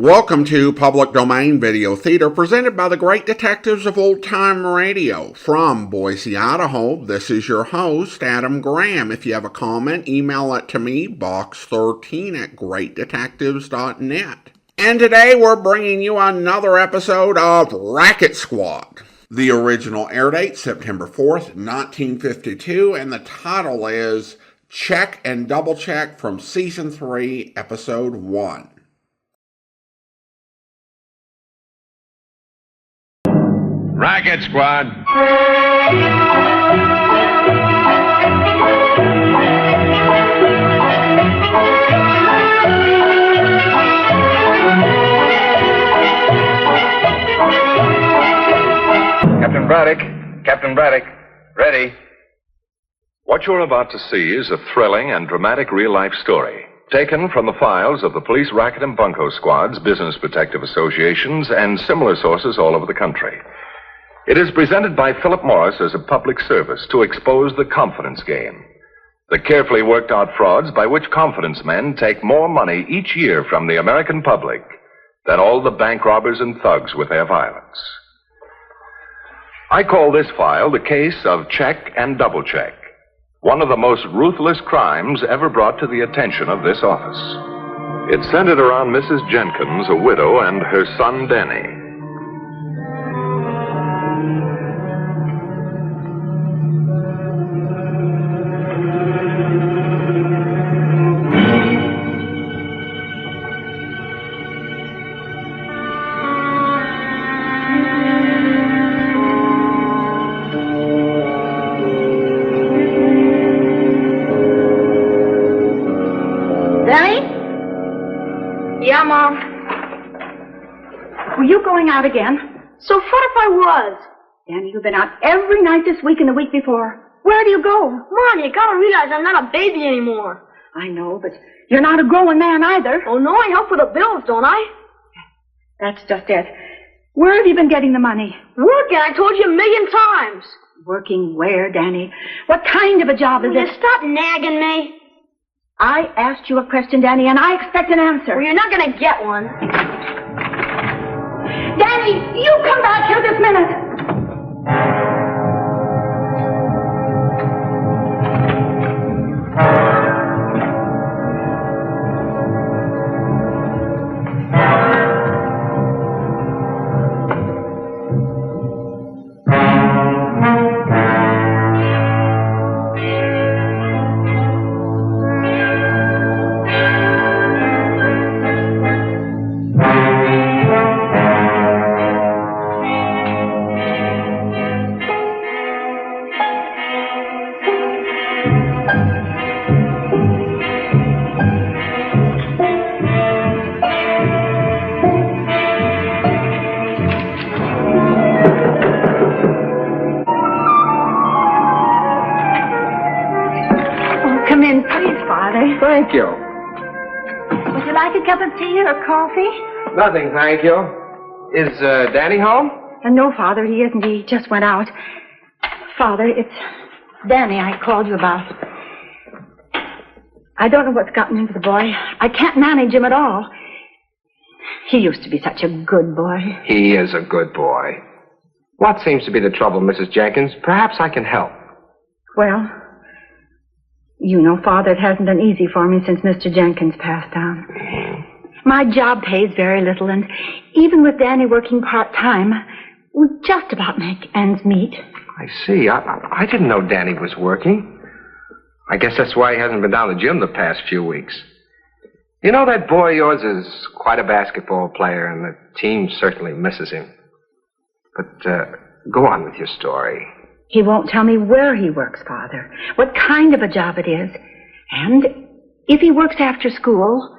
Welcome to Public Domain Video Theater presented by the great detectives of old time radio. From Boise, Idaho, this is your host, Adam Graham. If you have a comment, email it to me, box13@greatdetectives.net. And today we're bringing you another episode of Racket Squad. The original air date, September 4th, 1952, and the title is Check and Double Check from Season 3, Episode 1. Racket Squad. Captain Braddock, ready. What you're about to see is a thrilling and dramatic real-life story, taken from the files of the police racket and bunco squads, business protective associations, and similar sources all over the country. It is presented by Philip Morris as a public service to expose the confidence game, the carefully worked-out frauds by which confidence men take more money each year from the American public than all the bank robbers and thugs with their violence. I call this file the case of Check and Double Check, one of the most ruthless crimes ever brought to the attention of this office. It centered around Mrs. Jenkins, a widow, and her son Danny. Yeah, Mom. Were you going out again? So what if I was? Danny, you've been out every night this week and the week before. Where do you go? Mom, you gotta realize I'm not a baby anymore. I know, but you're not a growing man either. Oh, no, I help with the bills, don't I? That's just it. Where have you been getting the money? Working, I told you a million times. Working where, Danny? What kind of a job is Will it? you stop nagging me? I asked you a question, Danny, and I expect an answer. Well, you're not gonna get one. Danny, you come back here this minute. Come in, please, Father. Thank you. Would you like a cup of tea or coffee? Nothing, thank you. Is Danny home? No, Father, he isn't. He just went out. Father, it's Danny I called you about. I don't know what's gotten into the boy. I can't manage him at all. He used to be such a good boy. He is a good boy. What seems to be the trouble, Mrs. Jenkins? Perhaps I can help. Well, you know, Father, it hasn't been easy for me since Mr. Jenkins passed on. My job pays very little, and even with Danny working part-time, we just about make ends meet. I see. I didn't know Danny was working. I guess that's why he hasn't been down to the gym the past few weeks. You know, that boy of yours is quite a basketball player, and the team certainly misses him. But go on with your story. He won't tell me where he works, Father, what kind of a job it is, and if he works after school,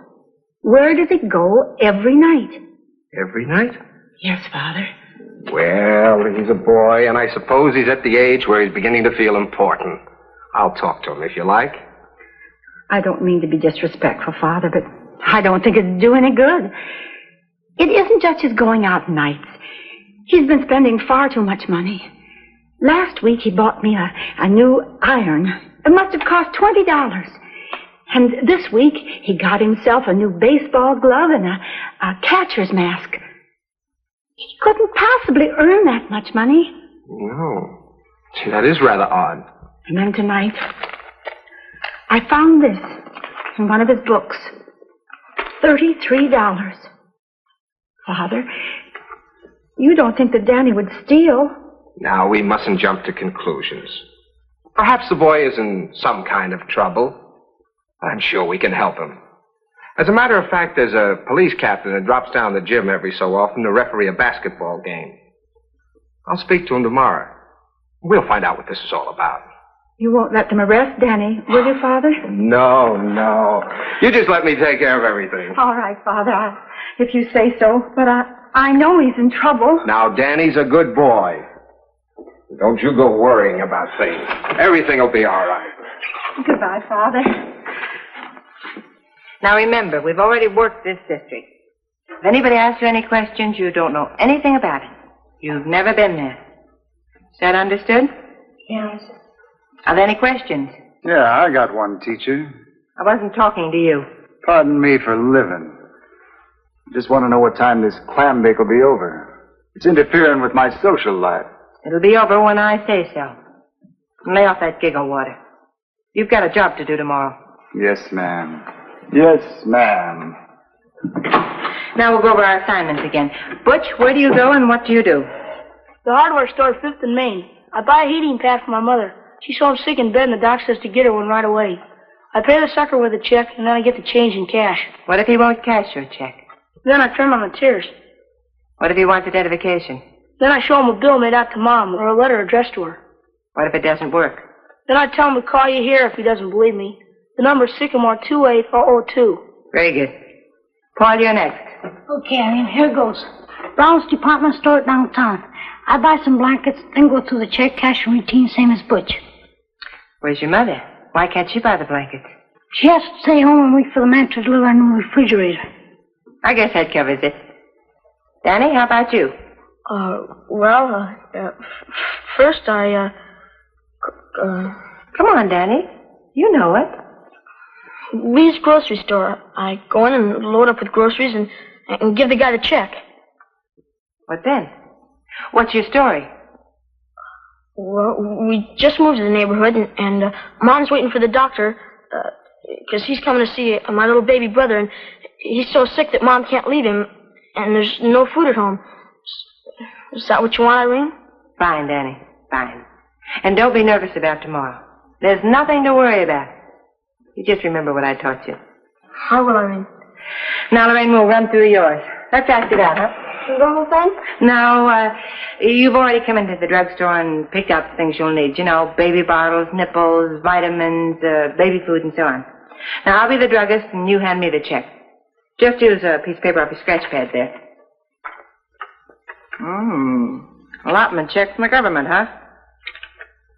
where does he go every night? Every night? Yes, Father. Well, he's a boy, and I suppose he's at the age where he's beginning to feel important. I'll talk to him if you like. I don't mean to be disrespectful, Father, but I don't think it'd do any good. It isn't just his going out nights. He's been spending far too much money. Last week he bought me a new iron. It must have cost $20. And this week, he got himself a new baseball glove and a catcher's mask. He couldn't possibly earn that much money. No. Gee, that is rather odd. And then tonight, I found this in one of his books. $33. Father, you don't think that Danny would steal? Now, we mustn't jump to conclusions. Perhaps the boy is in some kind of trouble. I'm sure we can help him. As a matter of fact, there's a police captain that drops down the gym every so often to referee a basketball game. I'll speak to him tomorrow. We'll find out what this is all about. You won't let them arrest Danny, will you, Father? No. You just let me take care of everything. All right, Father, if you say so. But I know he's in trouble. Now, Danny's a good boy. Don't you go worrying about things. Everything will be all right. Goodbye, Father. Now remember, we've already worked this district. If anybody asks you any questions, you don't know anything about it. You've never been there. Is that understood? Yes. Are there any questions? Yeah, I got one, teacher. I wasn't talking to you. Pardon me for living. Just want to know what time this clam bake will be over. It's interfering with my social life. It'll be over when I say so. Lay off that giggle water. You've got a job to do tomorrow. Yes, ma'am. Yes, ma'am. Now we'll go over our assignments again. Butch, where do you go and what do you do? The hardware store, 5th and Main. I buy a heating pad for my mother. She's so sick in bed, and the doc says to get her one right away. I pay the sucker with a check, and then I get the change in cash. What if he won't cash your check? Then I turn on the tears. What if he wants identification? Then I show him a bill made out to Mom, or a letter addressed to her. What if it doesn't work? Then I tell him to call you here if he doesn't believe me. The number's Sycamore 28002. Very good. Paul, you're next. Okay, Irene, here goes. Brown's department store downtown. I buy some blankets, then go through the check cash routine, same as Butch. Where's your mother? Why can't she buy the blankets? She has to stay home and wait for the man to deliver a new refrigerator. I guess that covers it. Danny, how about you? First I, Come on, Danny. You know it. Lee's grocery store. I go in and load up with groceries and give the guy the check. What then? What's your story? Well, we just moved to the neighborhood, and Mom's waiting for the doctor, because he's coming to see my little baby brother, and he's so sick that Mom can't leave him, and there's no food at home. Is that what you want, Irene? Fine, Danny. Fine. And don't be nervous about tomorrow. There's nothing to worry about. You just remember what I taught you. How will, Irene? Now, Lorraine, we'll run through yours. Let's ask it out, huh? The whole thing? Now, you've already come into the drugstore and picked out the things you'll need. You know, baby bottles, nipples, vitamins, baby food, and so on. Now, I'll be the druggist, and you hand me the check. Just use a piece of paper off your scratch pad there. Allotment check from the government, huh?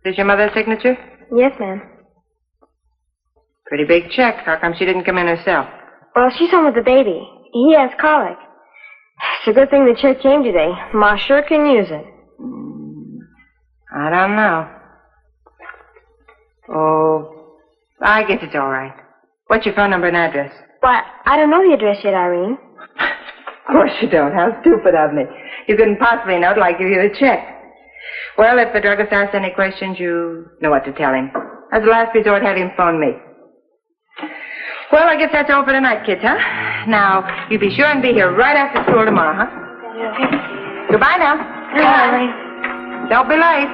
Is this your mother's signature? Yes, ma'am. Pretty big check. How come she didn't come in herself? Well, she's home with the baby. He has colic. It's a good thing the check came today. Ma sure can use it. I don't know. Oh, I guess it's all right. What's your phone number and address? Why, I don't know the address yet, Irene. Of course you don't. How stupid of me. You couldn't possibly know till I give you the check. Well, if the druggist asks any questions, you know what to tell him. As a last resort, have him phone me. Well, I guess that's all for tonight, kids, huh? Now, you be sure and be here right after school tomorrow, huh? Okay. Goodbye now. Bye, Irene. Don't be late.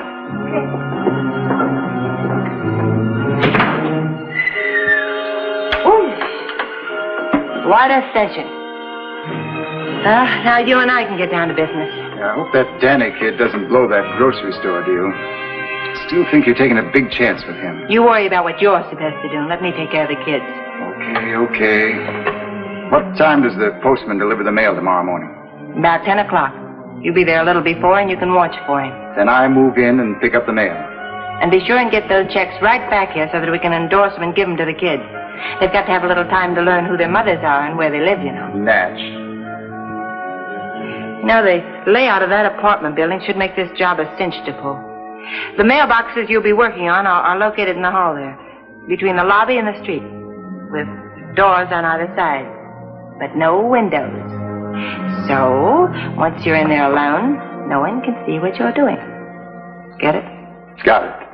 Ooh. What a session. Now you and I can get down to business. Yeah, I hope that Danny kid doesn't blow that grocery store deal. Still think you're taking a big chance with him. You worry about what you're supposed to do, and let me take care of the kids. Okay. What time does the postman deliver the mail tomorrow morning? About 10 o'clock. You be there a little before, and you can watch for him. Then I move in and pick up the mail. And be sure and get those checks right back here so that we can endorse them and give them to the kids. They've got to have a little time to learn who their mothers are and where they live, you know. Natch. You know, the layout of that apartment building should make this job a cinch to pull. The mailboxes you'll be working on are located in the hall there, between the lobby and the street. with doors on either side, but no windows. So, once you're in there alone, no one can see what you're doing. Get it? Got it.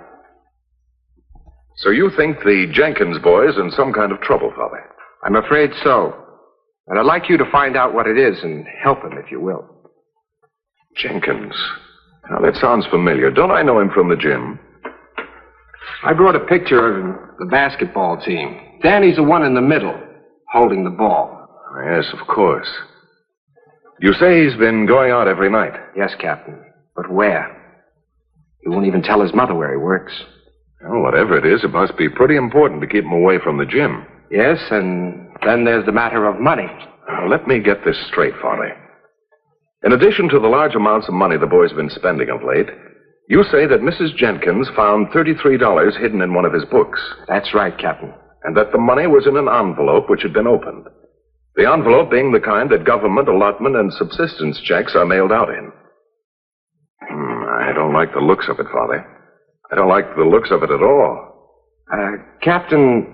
So you think the Jenkins boy's in some kind of trouble, Father? I'm afraid so. And I'd like you to find out what it is and help him, if you will. Jenkins. Now, that sounds familiar. Don't I know him from the gym? I brought a picture of the basketball team. Danny's the one in the middle, holding the ball. Yes, of course. You say he's been going out every night? Yes, Captain. But where? He won't even tell his mother where he works. Well, whatever it is, it must be pretty important to keep him away from the gym. Yes, and then there's the matter of money. Now, let me get this straight, Father. In addition to the large amounts of money the boy's been spending of late, you say that Mrs. Jenkins found $33 hidden in one of his books. That's right, Captain. And that the money was in an envelope which had been opened. The envelope being the kind that government allotment and subsistence checks are mailed out in. I don't like the looks of it, Father. I don't like the looks of it at all. Captain,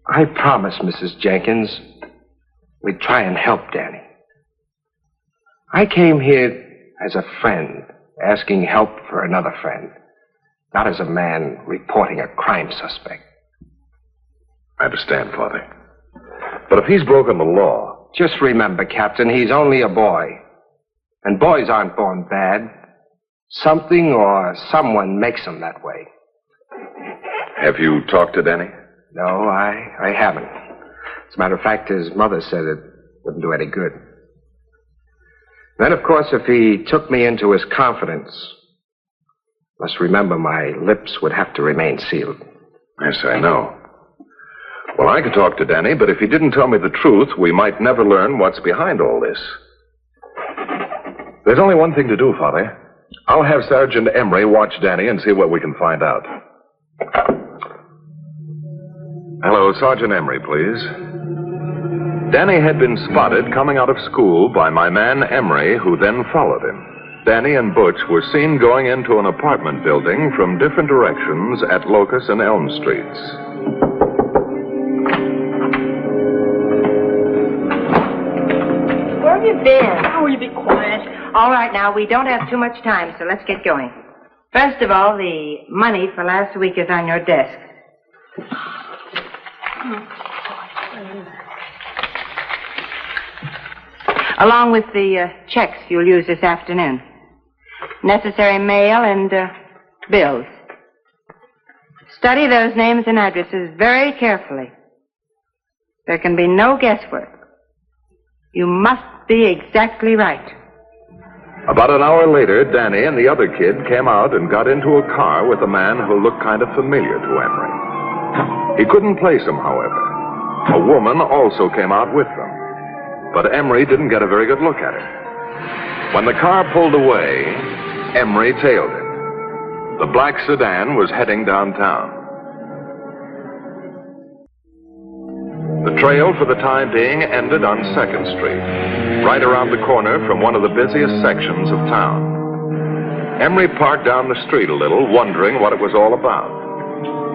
I promised Mrs. Jenkins we'd try and help Danny. I came here as a friend, asking help for another friend, not as a man reporting a crime suspect. I understand, Father. But if he's broken the law... Just remember, Captain, he's only a boy. And boys aren't born bad. Something or someone makes them that way. Have you talked to Danny? No, I haven't. As a matter of fact, his mother said it wouldn't do any good. Then, of course, if he took me into his confidence, must remember my lips would have to remain sealed. Yes, I know. Well, I could talk to Danny, but if he didn't tell me the truth, we might never learn what's behind all this. There's only one thing to do, Father. I'll have Sergeant Emery watch Danny and see what we can find out. Hello, Sergeant Emery, please. Danny had been spotted coming out of school by my man Emery, who then followed him. Danny and Butch were seen going into an apartment building from different directions at Locust and Elm Streets. Where have you been? Oh, will you be quiet? All right, now, we don't have too much time, so let's get going. First of all, the money for last week is on your desk. Along with the checks you'll use this afternoon. Necessary mail and bills. Study those names and addresses very carefully. There can be no guesswork. You must be exactly right. About an hour later, Danny and the other kid came out and got into a car with a man who looked kind of familiar to Emery. He couldn't place him, however. A woman also came out with them. But Emery didn't get a very good look at it. When the car pulled away, Emery tailed it. The black sedan was heading downtown. The trail for the time being ended on 2nd Street, right around the corner from one of the busiest sections of town. Emery parked down the street a little, wondering what it was all about,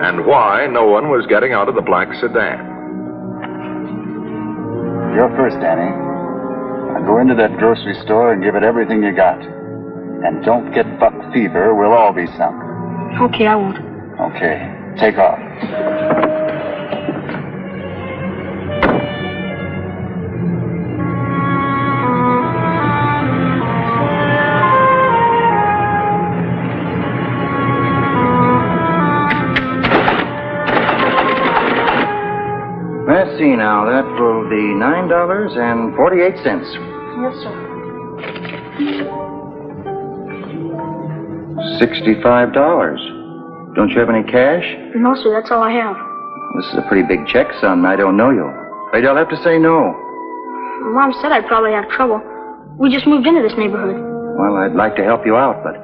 and why no one was getting out of the black sedan. You're first, Danny. Now go into that grocery store and give it everything you got. And don't get buck fever. We'll all be sunk. Okay, I won't. Okay. Take off. Let's see now. That will be $9.48. Yes, sir. $65. Don't you have any cash? No, sir, that's all I have. This is a pretty big check, son. I don't know you. Afraid I'll have to say no. Mom said I'd probably have trouble. We just moved into this neighborhood. Well, I'd like to help you out, but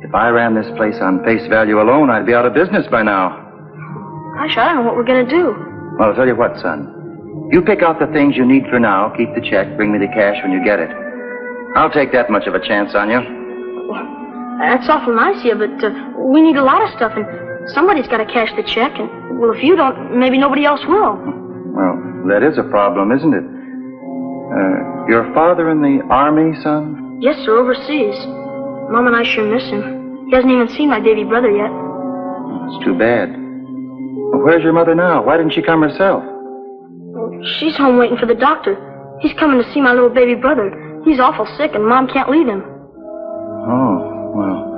if I ran this place on face value alone, I'd be out of business by now. Gosh, I don't know what we're going to do. Well, I'll tell you what, son. You pick out the things you need for now, keep the check, bring me the cash when you get it. I'll take that much of a chance on you. That's awful nice of you, but we need a lot of stuff, and Somebody's got to cash the check, and, well, if you don't, maybe nobody else will. Well, that is a problem, isn't it? Your father in the Army, son? Yes, sir, overseas. Mom and I sure miss him. He hasn't even seen my baby brother yet. It's too bad. Well, where's your mother now? Why didn't she come herself? Well, she's home waiting for the doctor. He's coming to see my little baby brother. He's awful sick, and Mom can't leave him. Oh, well.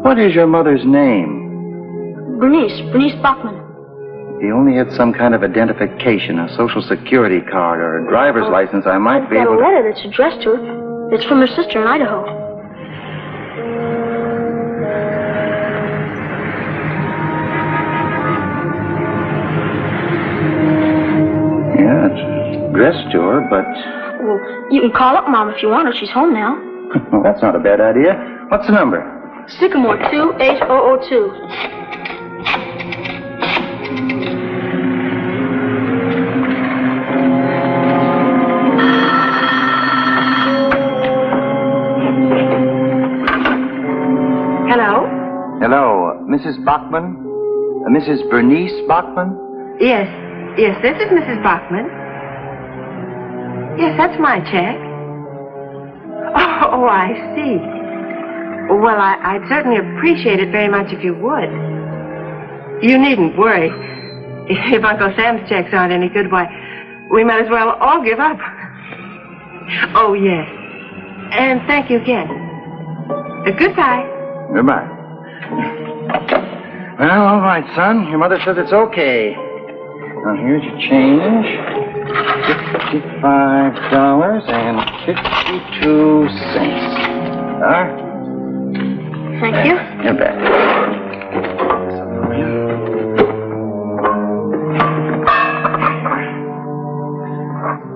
What is your mother's name? Bernice Bachman. If he only had some kind of identification, a social security card or a driver's license, I might be I've got able a to... letter that's addressed to her. It's from her sister in Idaho. Yeah, it's addressed to her, but... Well, you can call up Mom if you want her. She's home now. Well, that's not a bad idea. What's the number? Sycamore 28002. Hello, Mrs. Bachman? Mrs. Bernice Bachman? Yes, this is Mrs. Bachman. Yes, that's my check. Oh, I see. Well, I'd certainly appreciate it very much if you would. You needn't worry. If Uncle Sam's checks aren't any good, why, we might as well all give up. Oh, yes. And thank you again. Goodbye. Goodbye. Well, all right, son. Your mother says it's okay. Now, here's your change. $55.52. All right? Thank you. You're back.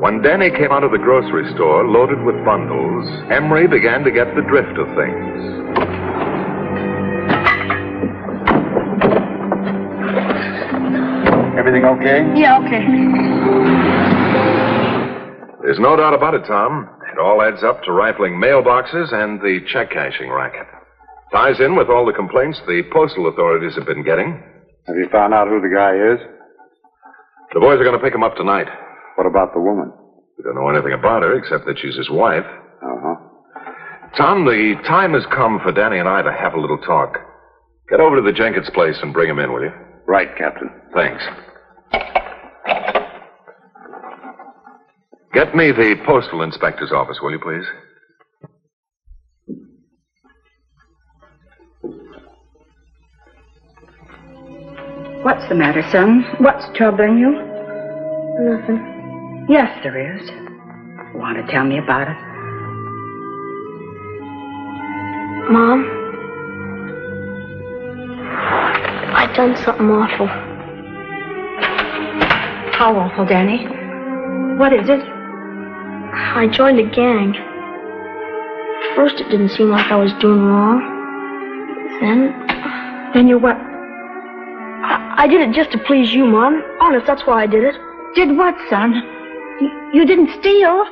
When Danny came out of the grocery store loaded with bundles, Emery began to get the drift of things. Everything okay? Yeah, okay. There's no doubt about it, Tom. It all adds up to rifling mailboxes and the check cashing racket. Ties in with all the complaints the postal authorities have been getting. Have you found out who the guy is? The boys are going to pick him up tonight. What about the woman? We don't know anything about her except that she's his wife. Uh-huh. Tom, the time has come for Danny and I to have a little talk. Get over to the Jenkins place and bring him in, will you? Right, Captain. Thanks. Get me the postal inspector's office, will you, please? What's the matter, son? What's troubling you? Nothing. Yes, there is. Want to tell me about it? Mom? I done something awful. How awful, Danny? What is it? I joined a gang. First, it didn't seem like I was doing wrong. Then you what? I did it just to please you, Mom. Honest, that's why I did it. Did what, son? You didn't steal?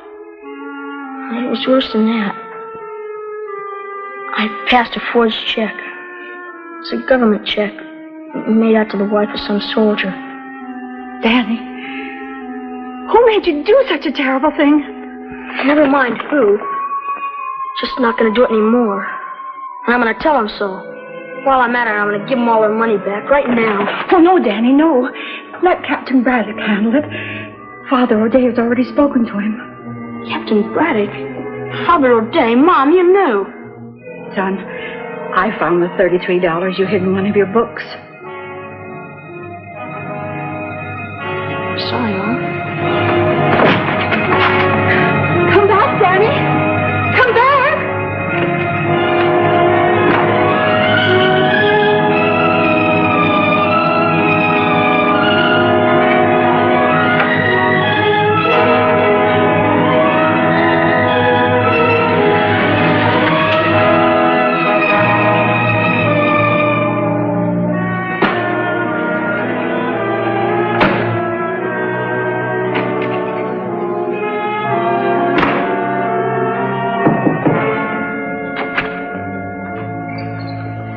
It was worse than that. I passed a forged check. It's a government check made out to the wife of some soldier. Danny, who made you do such a terrible thing? Never mind who. Just not going to do it anymore. And I'm going to tell them so. While I'm at it, I'm going to give them all their money back right now. Oh, no, Danny, no. Let Captain Braddock handle it. Father O'Day has already spoken to him. Captain Braddock? Father O'Day? Mom, you knew. Son, I found the $33 you hid in one of your books. Sorry, Mom. Come back, Danny. Come back.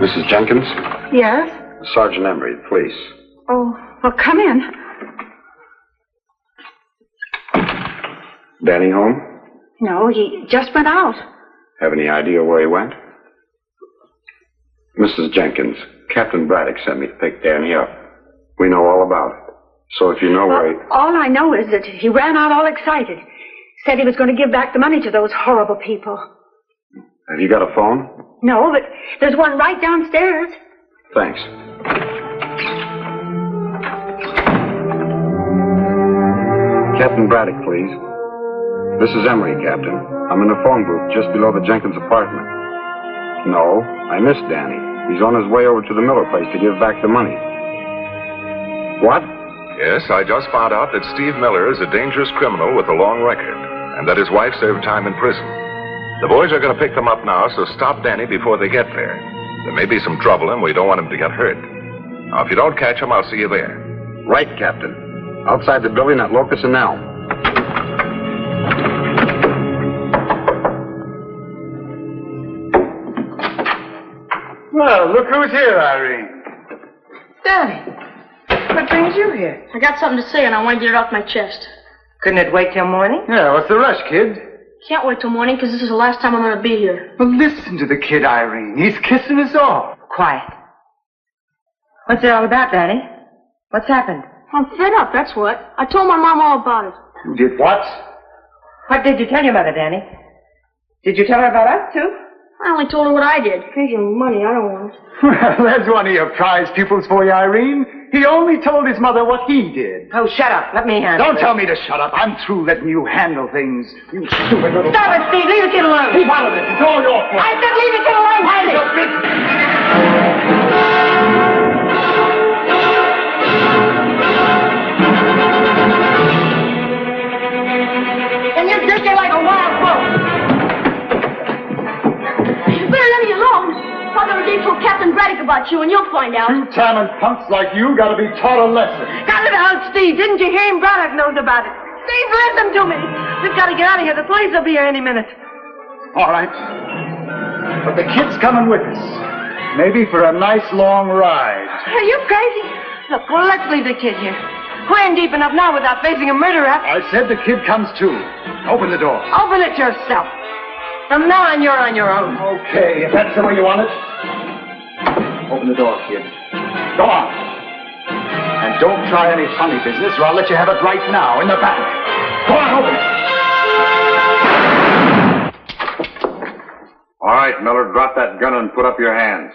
Mrs. Jenkins? Yes? Sergeant Emery, police. Oh, well, come in. Danny home? No, he just went out. Have any idea where he went? Mrs. Jenkins, Captain Braddock sent me to pick Danny up. We know all about it. So if you know where he... All I know is that he ran out all excited. Said he was going to give back the money to those horrible people. Have you got a phone? No, but there's one right downstairs. Thanks. Captain Braddock, please. This is Emery, Captain. I'm in the phone booth just below the Jenkins apartment. No, I missed Danny. He's on his way over to the Miller place to give back the money. What? Yes, I just found out that Steve Miller is a dangerous criminal with a long record, and that his wife served time in prison. The boys are going to pick them up now, so stop Danny before they get there. There may be some trouble, and we don't want him to get hurt. Now, if you don't catch him, I'll see you there. Right, Captain. Outside the building at Locust and Elm. Well, look who's here, Irene. Danny, what brings you here? I got something to say, and I want to get it off my chest. Couldn't it wait till morning? Yeah, what's the rush, kid? Can't wait till morning, because this is the last time I'm going to be here. Well, listen to the kid, Irene. He's kissing us off. Quiet. What's it all about, Danny? What's happened? I'm fed up, that's what. I told my mom all about it. You did what? What did you tell your mother, Danny? Did you tell her about us, too? I only told her what I did. Figuring money, I don't want it. Well, there's one of your prize pupils for you, Irene. He only told his mother what he did. Oh, shut up. Let me handle it. Don't tell me to shut up. I'm through letting you handle things. You stupid little... Stop it, Steve. Leave the kid alone. Keep out of this. It's all your fault. I said leave the kid alone. Mind your business. And you're drinking like a wild bull. You better let me alone. Father O'Day told Captain Braddock about you, and you'll find out. Two-timing punks like you gotta be taught a lesson. Got it out, Steve. Didn't you hear him? Braddock knows about it. Steve, listen to me. We've got to get out of here. The police will be here any minute. All right. But the kid's coming with us. Maybe for a nice long ride. Are you crazy? Look, well, let's leave the kid here. We're in deep enough now without facing a murder rap. I said the kid comes too. Open the door. Open it yourself. From now on, you're on your own. Okay, if that's the way you want it. Open the door, kid. Go on. And don't try any funny business, or I'll let you have it right now, in the back. Go on, open it. All right, Miller, drop that gun and put up your hands.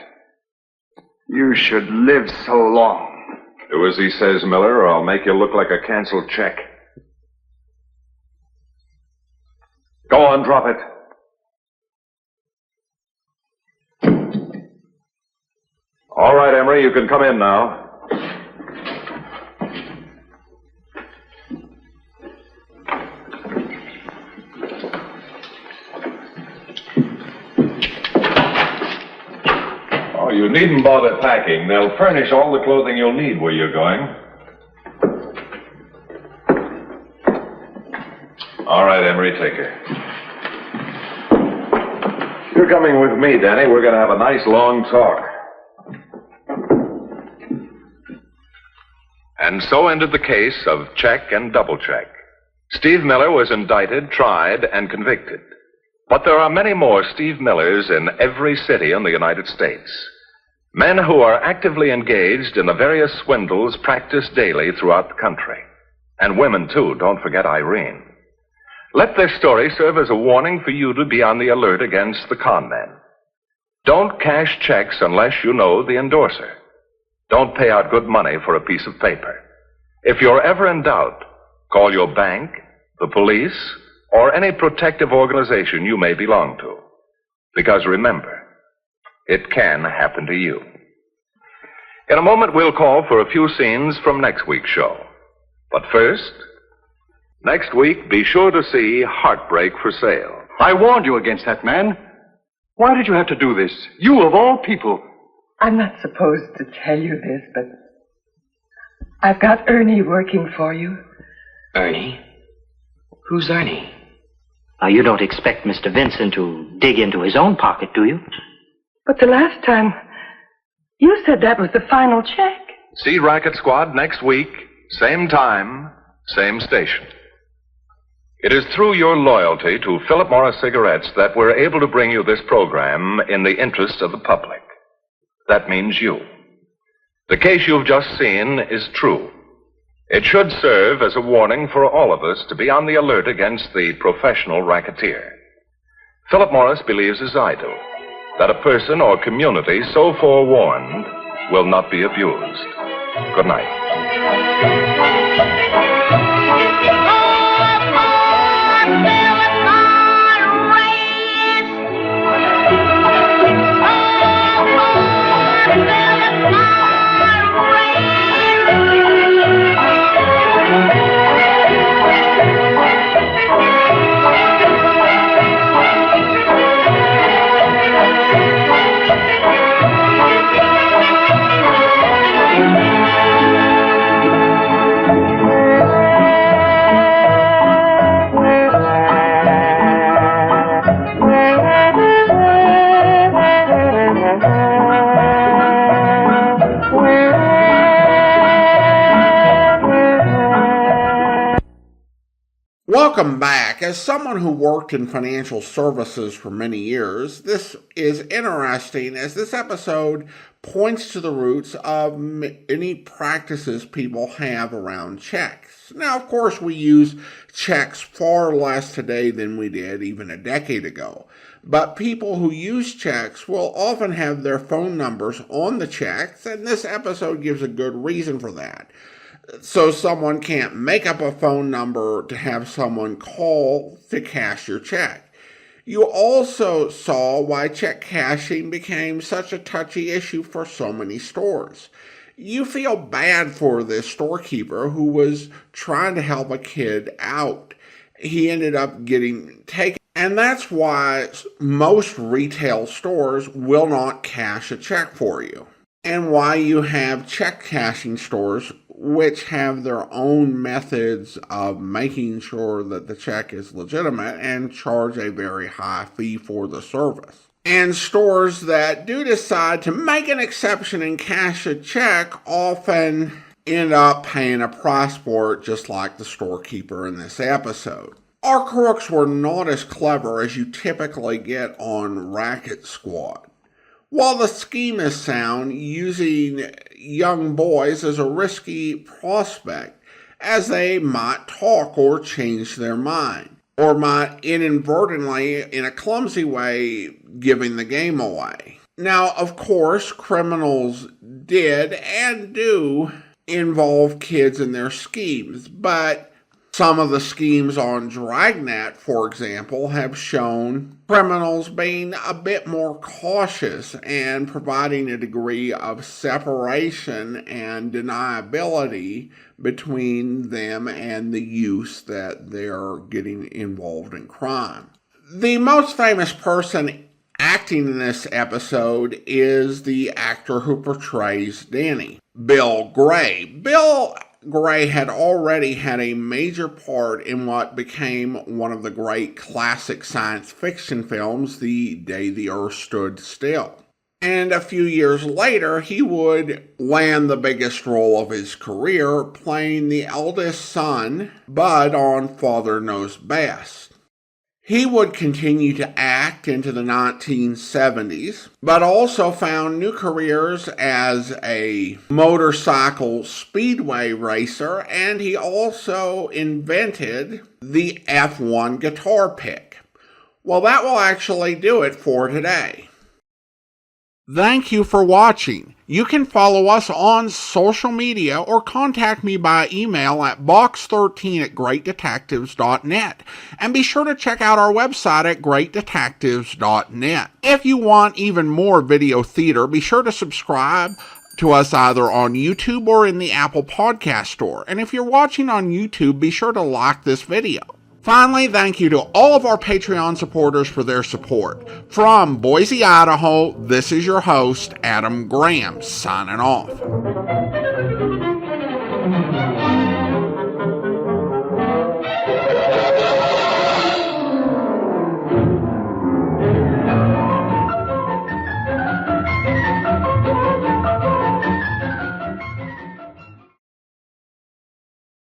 You should live so long. Do as he says, Miller, or I'll make you look like a canceled check. Go on, drop it. All right, Emery, you can come in now. Oh, you needn't bother packing. They'll furnish all the clothing you'll need where you're going. All right, Emery, take her. You're coming with me, Danny. We're going to have a nice long talk. And so ended the case of check and double check. Steve Miller was indicted, tried, and convicted. But there are many more Steve Millers in every city in the United States. Men who are actively engaged in the various swindles practiced daily throughout the country. And women, too. Don't forget Irene. Let this story serve as a warning for you to be on the alert against the con men. Don't cash checks unless you know the endorser. Don't pay out good money for a piece of paper. If you're ever in doubt, call your bank, the police, or any protective organization you may belong to. Because remember, it can happen to you. In a moment, we'll call for a few scenes from next week's show. But first, next week, be sure to see Heartbreak for Sale. I warned you against that man. Why did you have to do this? You, of all people. I'm not supposed to tell you this, but I've got Ernie working for you. Ernie? Who's Ernie? You don't expect Mr. Vincent to dig into his own pocket, do you? But the last time You said that was the final check. See Racket Squad next week, same time, same station. It is through your loyalty to Philip Morris Cigarettes that we're able to bring you this program in the interest of the public. That means you. The case you've just seen is true. It should serve as a warning for all of us to be on the alert against the professional racketeer. Philip Morris believes, as I do, that a person or community so forewarned will not be abused. Good night. Welcome back. As someone who worked in financial services for many years, this is interesting as this episode points to the roots of many practices people have around checks. Now, of course, we use checks far less today than we did even a decade ago. But people who use checks will often have their phone numbers on the checks, and this episode gives a good reason for that. So someone can't make up a phone number to have someone call to cash your check. You also saw why check cashing became such a touchy issue for so many stores. You feel bad for this storekeeper who was trying to help a kid out. He ended up getting taken. And that's why most retail stores will not cash a check for you. And why you have check cashing stores which have their own methods of making sure that the check is legitimate and charge a very high fee for the service. And stores that do decide to make an exception and cash a check often end up paying a price for it, just like the storekeeper in this episode. Our crooks were not as clever as you typically get on Racket Squad. While the scheme is sound, using young boys is a risky prospect, as they might talk or change their mind, or might inadvertently, in a clumsy way, giving the game away. Now, of course, criminals did and do involve kids in their schemes, but some of the schemes on Dragnet, for example, have shown criminals being a bit more cautious and providing a degree of separation and deniability between them and the youth that they're getting involved in crime. The most famous person acting in this episode is the actor who portrays Danny, Billie Gray. Billie Gray had already had a major part in what became one of the great classic science fiction films, The Day the Earth Stood Still. And a few years later, he would land the biggest role of his career, playing the eldest son, Bud, on Father Knows Best. He would continue to act into the 1970s, but also found new careers as a motorcycle speedway racer, and he also invented the F1 guitar pick. Well, that will actually do it for today. Thank you for watching. You can follow us on social media or contact me by email at box13@greatdetectives.net. And be sure to check out our website at greatdetectives.net. If you want even more video theater, be sure to subscribe to us either on YouTube or in the Apple Podcast Store. And if you're watching on YouTube, be sure to like this video. Finally, thank you to all of our Patreon supporters for their support. From Boise, Idaho, this is your host, Adam Graham, signing off.